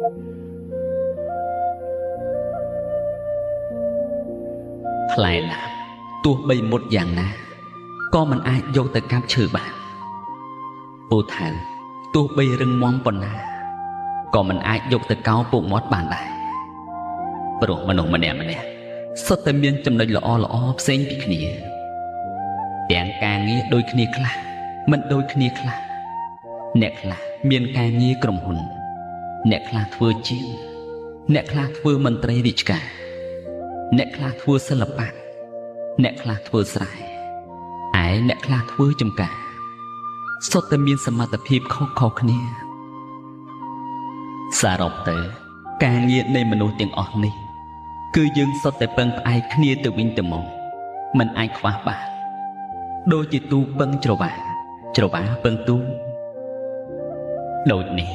ថ្លៃណាស់ទោះបីមុតយ៉ាងណាក៏មិនអាចយកទៅកាប់ឈើបានពូថៅទោះបីរឹងមាំប៉ុណ្ណាក៏មិនអាចយកទៅកោរពុកមាត់បានដែរព្រោះមនុស្សម្នាក់សុទ្ធតែមានចំណុចល្អផ្សេងពីគ្នាទាំងការងារដូចគ្នាខ្លះមិនដូចគ្នាខ្លះអ្នកខ្លះមានការងារក្រុមហ៊ុនអ្នកខ្លះធ្វើជាងអ្នកខ្លះធ្វើមន្ត្រីរាជការអ្នកខ្លះធ្វើសិល្បៈអ្នកខ្លះធ្វើស្រែឯអ្នកខ្លះធ្វើចម្ការសុទ្ធតែមានសមត្ថភាពខុសៗគ្នាសរុបទៅការងារនៃមនុស្សទាំងអស់នេះគឺយើងសុទ្ធតែពឹងផ្អែកគ្នាទៅវិញទៅមកមិនអាចខ្វះបានដូចជាទូពឹងច្រវាពឹងទូដូចនេះ